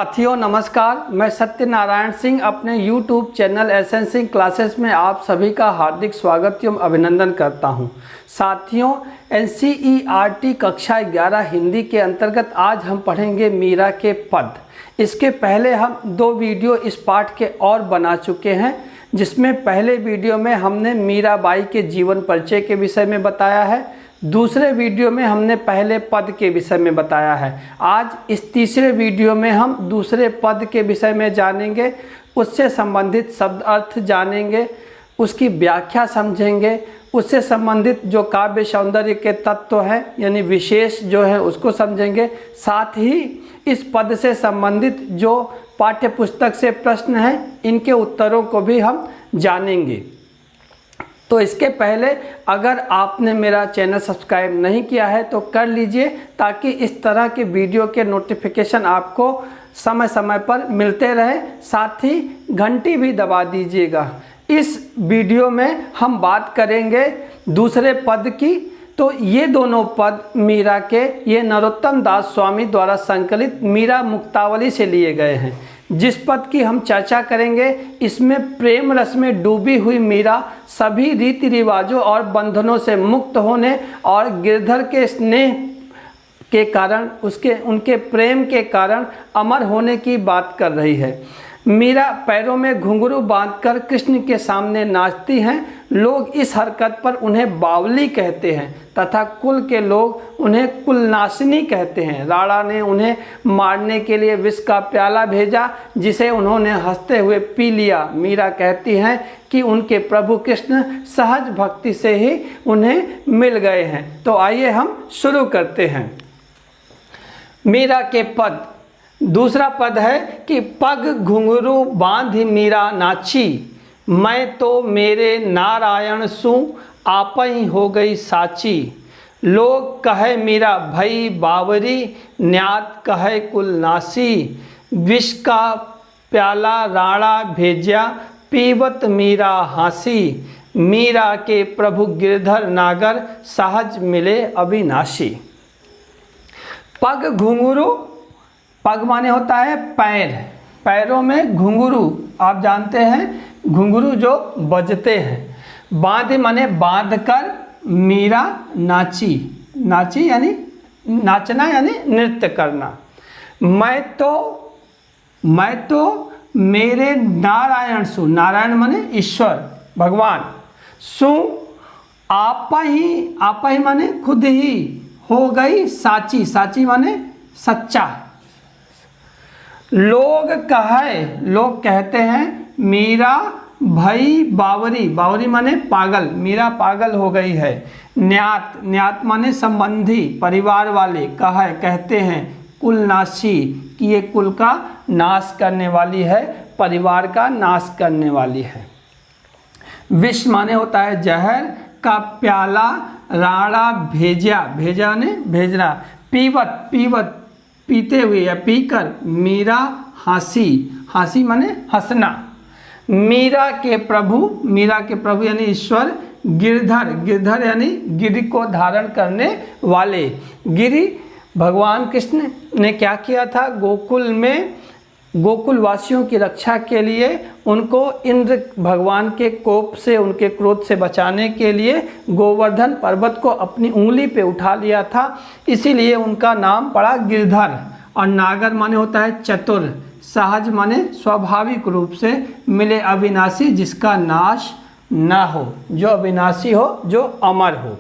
साथियों नमस्कार, मैं सत्यनारायण सिंह अपने YouTube channel SN Singh classes में आप सभी का हार्दिक स्वागत एवं अभिनंदन करता हूं। साथियों, NCERT कक्षा 11 हिंदी के अंतर्गत आज हम पढ़ेंगे मीरा के पद। इसके पहले हम 2 वीडियो इस पाठ के और बना चुके हैं, जिसमें पहले वीडियो में हमने मीराबाई के जीवन परिचय के विषय में बताया है, दूसरे वीडियो में हमने पहले पद के विषय में बताया है। आज इस तीसरे वीडियो में हम दूसरे पद के विषय में जानेंगे, उससे संबंधित शब्द अर्थ जानेंगे, उसकी व्याख्या समझेंगे, उससे संबंधित जो काव्य सौंदर्य के तत्व हैं यानी विशेष जो है उसको समझेंगे। साथ ही इस पद से संबंधित जो पाठ्य पुस्तक से प्रश्न हैं इनके उत्तरों को भी हम जानेंगे। तो इसके पहले अगर आपने मेरा चैनल सब्सक्राइब नहीं किया है तो कर लीजिए, ताकि इस तरह के वीडियो के नोटिफिकेशन आपको समय समय पर मिलते रहे। साथ ही घंटी भी दबा दीजिएगा। इस वीडियो में हम बात करेंगे दूसरे पद की। तो ये दोनों पद मीरा के ये नरोत्तम दास स्वामी द्वारा संकलित मीरा मुक्तावली से लिए गए हैं। जिस पद की हम चर्चा करेंगे इसमें प्रेम रस में डूबी हुई मीरा सभी रीति रिवाजों और बंधनों से मुक्त होने और गिरधर के स्नेह के कारण उनके प्रेम के कारण अमर होने की बात कर रही है। मीरा पैरों में घुंघरू बांधकर कृष्ण के सामने नाचती हैं। लोग इस हरकत पर उन्हें बावली कहते हैं तथा कुल के लोग उन्हें कुलनाशिनी कहते हैं। राणा ने उन्हें मारने के लिए विष का प्याला भेजा, जिसे उन्होंने हंसते हुए पी लिया। मीरा कहती हैं कि उनके प्रभु कृष्ण सहज भक्ति से ही उन्हें मिल गए हैं। तो आइए हम शुरू करते हैं। मीरा के पद। दूसरा पद है कि पग घुंघरू बांध मीरा नाची, मैं तो मेरे नारायण सु आपही हो गई साची। लोग कहे मीरा भई बावरी, न्यात कहे कुलनासी। विष का प्याला राणा भेजा, पीवत मीरा हासी। मीरा के प्रभु गिरधर नागर, सहज मिले अविनाशी। पग घुंघरू, पग माने होता है पैर, पैरों में घुंघरू, आप जानते हैं घुंघरू जो बजते हैं। बांध माने बांध कर मीरा नाची, नाची यानी नाचना यानी नृत्य करना। मैं तो मेरे नारायण सु, नारायण माने ईश्वर भगवान, सु आपा ही माने खुद ही, हो गई साची, साची माने सच्चा। लोग कहते हैं मीरा भई बावरी, बावरी माने पागल, मीरा पागल हो गई है। न्यात माने संबंधी परिवार वाले, कहते हैं कुलनाशी कि ये कुल का नाश करने वाली है, परिवार का नाश करने वाली है। विष माने होता है जहर का प्याला राणा भेजा, भेजा ने भेजना। पीवत पीते हुए या पीकर मीरा हासी, हासी माने हंसना। मीरा के प्रभु यानी ईश्वर, गिरधर यानी गिरि को धारण करने वाले। गिरि भगवान कृष्ण ने क्या किया था, गोकुल में गोकुल वासियों की रक्षा के लिए उनको इंद्र भगवान के कोप से, उनके क्रोध से बचाने के लिए गोवर्धन पर्वत को अपनी उंगली पे उठा लिया था। इसीलिए उनका नाम पड़ा गिरधर। और नागर माने होता है चतुर। सहज माने स्वाभाविक रूप से, मिले अविनाशी जिसका नाश न हो, जो अविनाशी हो, जो अमर हो।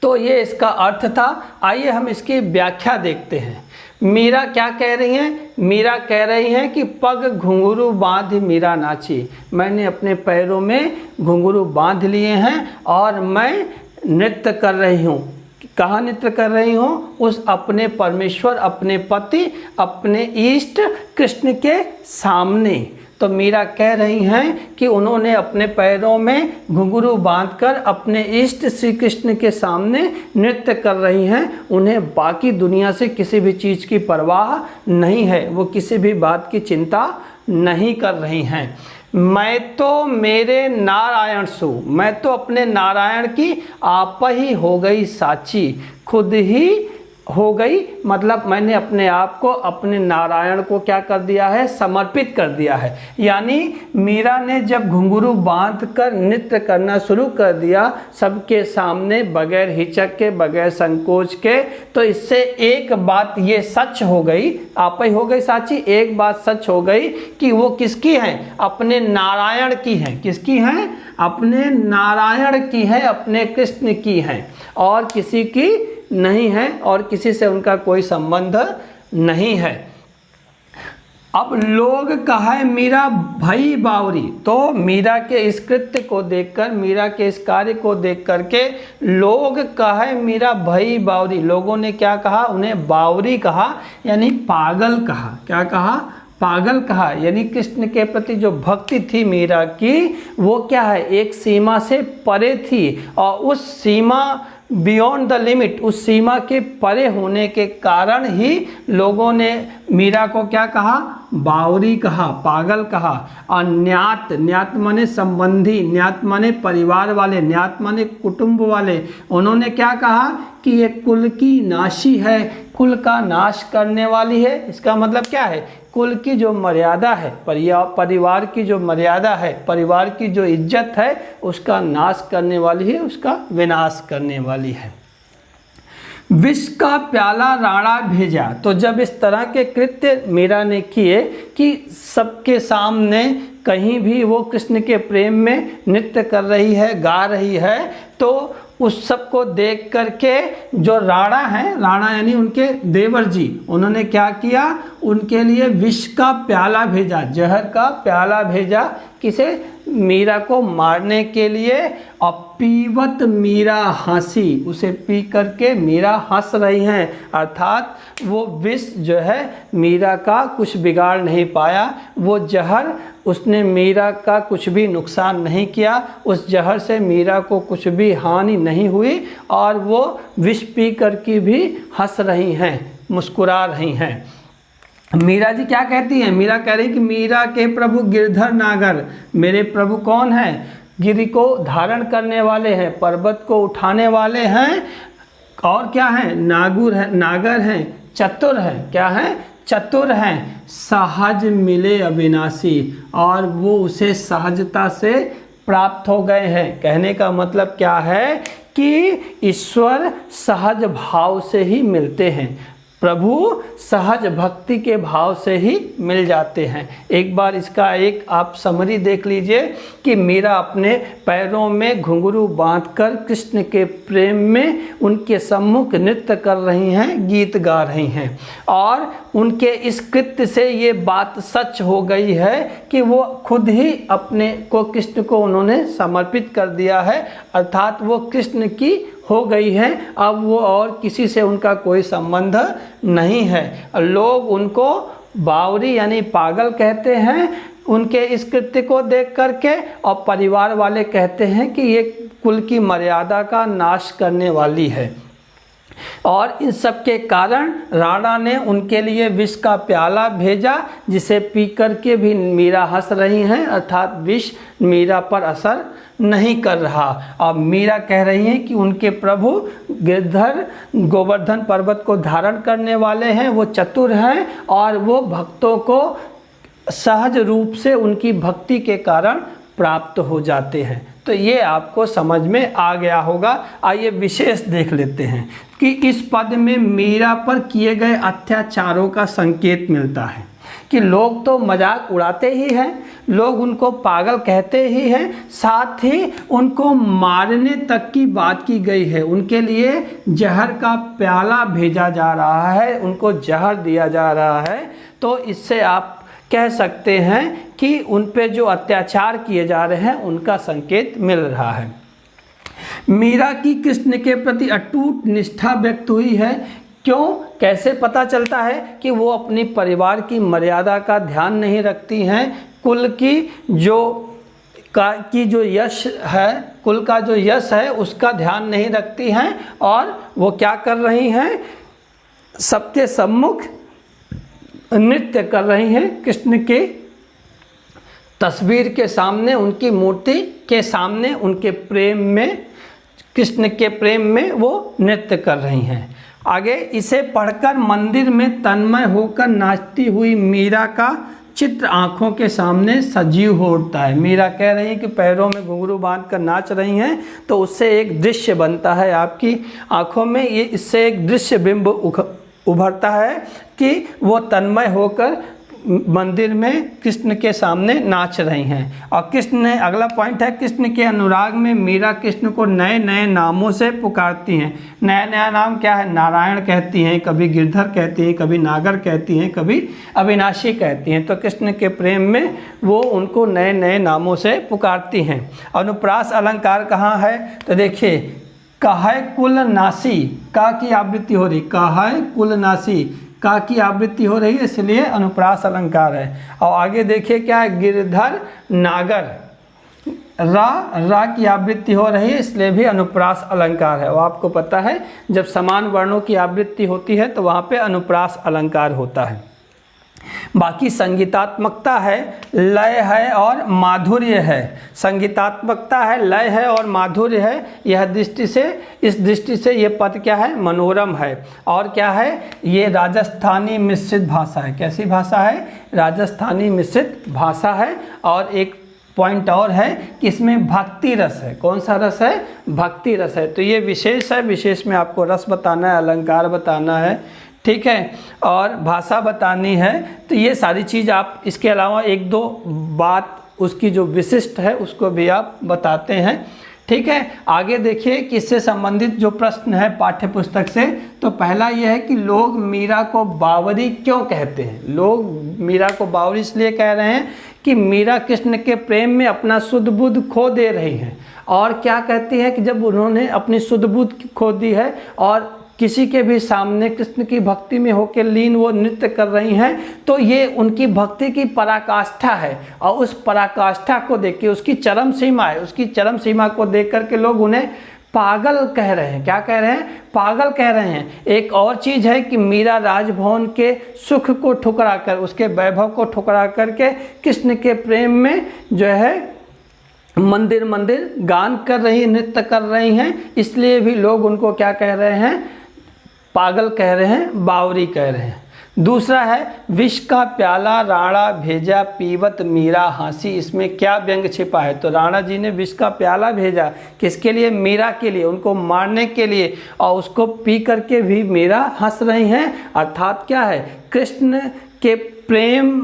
तो ये इसका अर्थ था। आइए हम इसकी व्याख्या देखते हैं। मीरा क्या कह रही हैं? मीरा कह रही हैं कि पग घुंघरू बांध मीरा नाची, मैंने अपने पैरों में घुंघरू बांध लिए हैं और मैं नृत्य कर रही हूँ। कहाँ नृत्य कर रही हूँ? उस अपने परमेश्वर, अपने पति, अपने इष्ट कृष्ण के सामने। तो मीरा कह रही हैं कि उन्होंने अपने पैरों में घुंघरू बांधकर अपने इष्ट श्री कृष्ण के सामने नृत्य कर रही हैं। उन्हें बाकी दुनिया से किसी भी चीज़ की परवाह नहीं है, वो किसी भी बात की चिंता नहीं कर रही हैं। मैं तो मेरे नारायण सु, मैं तो अपने नारायण की आप ही हो गई साची, खुद ही हो गई, मतलब मैंने अपने आप को, अपने नारायण को क्या कर दिया है, समर्पित कर दिया है। यानी मीरा ने जब घुंघरू बांधकर नृत्य करना शुरू कर दिया सबके सामने, बगैर हिचक के, बगैर संकोच के, तो इससे एक बात ये सच हो गई, आप ही हो गई साची, एक बात सच हो गई कि वो किसकी है, अपने नारायण की है। किसकी है, अपने नारायण की है, अपने कृष्ण की है, और किसी की नहीं है, और किसी से उनका कोई संबंध नहीं है। अब लोग कहे मीरा भई बावरी, तो मीरा के इस कृत्य को देखकर, मीरा के इस कार्य को देख करके लोग कहे मीरा भई बावरी, लोगों ने क्या कहा, उन्हें बावरी कहा, यानी पागल कहा। क्या कहा, पागल कहा। यानी कृष्ण के प्रति जो भक्ति थी मीरा की, वो क्या है, एक सीमा से परे थी, और उस सीमा, बियॉन्ड द लिमिट, उस सीमा के परे होने के कारण ही लोगों ने मीरा को क्या कहा, बावरी कहा, पागल कहा। और न्यात, न्यात माने संबंधी, न्यात माने परिवार वाले, न्यात माने कुटुंब वाले, उन्होंने क्या कहा कि ये कुल की नाशी है, कुल का नाश करने वाली है। इसका मतलब क्या है, कुल की जो मर्यादा है, परिवार की जो मर्यादा है, परिवार की जो इज्जत है, उसका नाश करने वाली है, उसका विनाश करने वाली है। विष का प्याला राणा भेजा, तो जब इस तरह के कृत्य मीरा ने किए कि सबके सामने कहीं भी वो कृष्ण के प्रेम में नृत्य कर रही है, गा रही है, तो उस सब को देख करके जो राणा हैं, राणा यानी उनके देवर जी, उन्होंने क्या किया, उनके लिए विष का प्याला भेजा, जहर का प्याला भेजा, किसे, मीरा को मारने के लिए। और पीवत मीरा हंसी, उसे पी करके मीरा हंस रही हैं, अर्थात वो विष जो है मीरा का कुछ बिगाड़ नहीं पाया, वो जहर, उसने मीरा का कुछ भी नुकसान नहीं किया, उस जहर से मीरा को कुछ भी हानि नहीं हुई, और वो विष पी करके भी हंस रही हैं, मुस्कुरा रही हैं। मीरा जी क्या कहती हैं, मीरा कह रही कि मीरा के प्रभु गिरधर नागर, मेरे प्रभु कौन हैं, गिरि को धारण करने वाले हैं, पर्वत को उठाने वाले हैं, और क्या हैं, नागुर है, नागर हैं, चतुर हैं, क्या हैं, चतुर हैं, सहज मिले अविनाशी, और वो उसे सहजता से प्राप्त हो गए हैं। कहने का मतलब क्या है कि ईश्वर सहज भाव से ही मिलते हैं, प्रभु सहज भक्ति के भाव से ही मिल जाते हैं। एक बार इसका एक आप समरी देख लीजिए कि मीरा अपने पैरों में घुंघरू बांधकर कृष्ण के प्रेम में उनके सम्मुख नृत्य कर रही हैं, गीत गा रही हैं, और उनके इस कृत्य से ये बात सच हो गई है कि वो खुद ही अपने को कृष्ण को उन्होंने समर्पित कर दिया है, अर्थात वो कृष्ण की हो गई है, अब वो और किसी से उनका कोई संबंध नहीं है। लोग उनको बावरी यानी पागल कहते हैं उनके इस कृत्य को देख करके, और परिवार वाले कहते हैं कि ये कुल की मर्यादा का नाश करने वाली है। और इन सब के कारण राणा ने उनके लिए विष का प्याला भेजा, जिसे पी करके भी मीरा हंस रही हैं, अर्थात विष मीरा पर असर नहीं कर रहा। अब मीरा कह रही हैं कि उनके प्रभु गिरधर गोवर्धन पर्वत को धारण करने वाले हैं, वो चतुर हैं, और वो भक्तों को सहज रूप से उनकी भक्ति के कारण प्राप्त हो जाते हैं। तो ये आपको समझ में आ गया होगा। आइए विशेष देख लेते हैं कि इस पद में मीरा पर किए गए अत्याचारों का संकेत मिलता है कि लोग तो मजाक उड़ाते ही हैं, लोग उनको पागल कहते ही हैं, साथ ही उनको मारने तक की बात की गई है, उनके लिए जहर का प्याला भेजा जा रहा है, उनको जहर दिया जा रहा है। तो इससे आप कह सकते हैं कि उन पे जो अत्याचार किए जा रहे हैं उनका संकेत मिल रहा है। मीरा की कृष्ण के प्रति अटूट निष्ठा व्यक्त हुई है। क्यों, कैसे पता चलता है कि वो अपनी परिवार की मर्यादा का ध्यान नहीं रखती हैं, कुल की जो यश है, कुल का जो यश है उसका ध्यान नहीं रखती हैं, और वो क्या कर रही हैं, सबके सम्मुख नृत्य कर रही हैं, कृष्ण के तस्वीर के सामने, उनकी मूर्ति के सामने, उनके प्रेम में, कृष्ण के प्रेम में वो नृत्य कर रही हैं। आगे, इसे पढ़कर मंदिर में तन्मय होकर नाचती हुई मीरा का चित्र आंखों के सामने सजीव हो उठता है। मीरा कह रही है कि पैरों में घुंघरू बांध कर नाच रही हैं, तो उससे एक दृश्य बनता है आपकी आंखों में, ये इससे एक दृश्य बिंब उभरता है कि वो तन्मय होकर मंदिर में कृष्ण के सामने नाच रही हैं। और कृष्ण ने, अगला पॉइंट है, कृष्ण के अनुराग में मीरा कृष्ण को नए नए नामों से पुकारती हैं। नया नया नाम क्या है? नारायण कहती हैं, कभी गिरधर कहती हैं, कभी नागर कहती हैं, कभी अविनाशी कहती हैं। तो कृष्ण के प्रेम में वो उनको नए नए नामों से पुकारती हैं। अनुप्रास अलंकार कहाँ है? तो देखिए, कहय कुल नासी, का की आवृत्ति हो रही, कहय कुल नासी, का की आवृत्ति हो रही है, इसलिए अनुप्रास अलंकार है। और आगे देखिए क्या है? गिरधर नागर, रा की आवृत्ति हो रही है, इसलिए भी अनुप्रास अलंकार है। और आपको पता है जब समान वर्णों की आवृत्ति होती है तो वहाँ पे अनुप्रास अलंकार होता है। बाकी संगीतात्मकता है, लय है और माधुर्य है। संगीतात्मकता है, लय है और माधुर्य है। यह दृष्टि से, इस दृष्टि से ये पद क्या है? मनोरम है। और क्या है? ये राजस्थानी मिश्रित भाषा है। कैसी भाषा है? राजस्थानी मिश्रित भाषा है। और एक पॉइंट और है कि इसमें भक्ति रस है। कौन सा रस है? भक्ति रस है। तो ये विशेष है, विशेष में आपको रस बताना है, अलंकार बताना है, ठीक है, और भाषा बतानी है। तो ये सारी चीज़ आप, इसके अलावा एक दो बात उसकी जो विशिष्ट है उसको भी आप बताते हैं, ठीक है। आगे देखिए कि इससे संबंधित जो प्रश्न है पाठ्य पुस्तक से, तो पहला ये है कि लोग मीरा को बावरी क्यों कहते हैं? लोग मीरा को बावरी इसलिए कह रहे हैं कि मीरा कृष्ण के प्रेम में अपना शुद्ध बुद्ध खो दे रही हैं। और क्या कहती है कि जब उन्होंने अपनी शुद्ध बुद्ध खो दी है और किसी के भी सामने कृष्ण की भक्ति में होकर लीन वो नृत्य कर रही हैं, तो ये उनकी भक्ति की पराकाष्ठा है। और उस पराकाष्ठा को देख के, उसकी चरम सीमा है, उसकी चरम सीमा को देख कर के लोग उन्हें पागल कह रहे हैं। क्या कह रहे हैं? पागल कह रहे हैं। एक और चीज़ है कि मीरा राजभवन के सुख को ठुकरा कर, उसके वैभव को ठुकरा करके कृष्ण के प्रेम में जो है मंदिर मंदिर गान कर रही, नृत्य कर रही हैं, इसलिए भी लोग उनको क्या कह रहे हैं? पागल कह रहे हैं, बावरी कह रहे हैं। दूसरा है, विष का प्याला राणा भेजा पीवत मीरा हंसी। इसमें क्या व्यंग छिपा है? तो राणा जी ने विष का प्याला भेजा, किसके लिए? मीरा के लिए, उनको मारने के लिए, और उसको पी करके भी मीरा हंस रही हैं। अर्थात क्या है? कृष्ण के प्रेम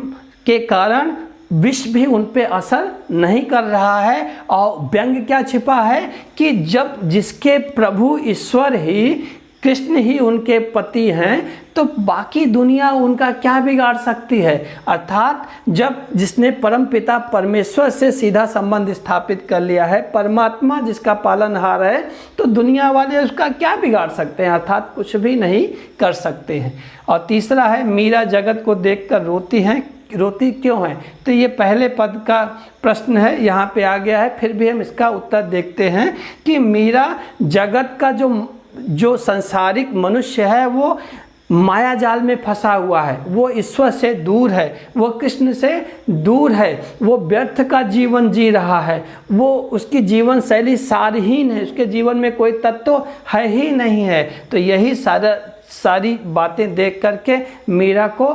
के कारण विष भी उन पे असर नहीं कर रहा है। और व्यंग क्या छिपा है कि जब जिसके प्रभु ईश्वर ही, कृष्ण ही उनके पति हैं, तो बाकी दुनिया उनका क्या बिगाड़ सकती है? अर्थात जब जिसने परम पिता परमेश्वर से सीधा संबंध स्थापित कर लिया है, परमात्मा जिसका पालनहार है, तो दुनिया वाले उसका क्या बिगाड़ सकते हैं? अर्थात कुछ भी नहीं कर सकते हैं। और तीसरा है, मीरा जगत को देखकर रोती हैं, रोती क्यों है? तो ये पहले पद का प्रश्न है, यहाँ पे आ गया है। फिर भी हम इसका उत्तर देखते हैं कि मीरा जगत का जो संसारिक मनुष्य है वो माया जाल में फंसा हुआ है, वो ईश्वर से दूर है, वो कृष्ण से दूर है, वो व्यर्थ का जीवन जी रहा है, वो उसकी जीवन शैली सारहीन है, उसके जीवन में कोई तत्व है ही नहीं है। तो यही सारी बातें देख करके मीरा को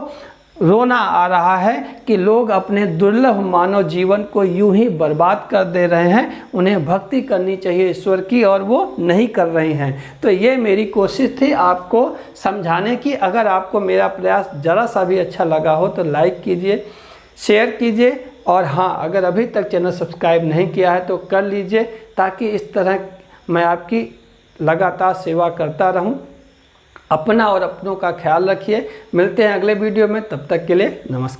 रोना आ रहा है कि लोग अपने दुर्लभ मानव जीवन को यूं ही बर्बाद कर दे रहे हैं। उन्हें भक्ति करनी चाहिए ईश्वर की और वो नहीं कर रहे हैं। तो ये मेरी कोशिश थी आपको समझाने की। अगर आपको मेरा प्रयास ज़रा सा भी अच्छा लगा हो तो लाइक कीजिए, शेयर कीजिए, और हाँ, अगर अभी तक चैनल सब्सक्राइब नहीं किया है तो कर लीजिए, ताकि इस तरह मैं आपकी लगातार सेवा करता रहूं। अपना और अपनों का ख्याल रखिए। मिलते हैं अगले वीडियो में, तब तक के लिए नमस्कार।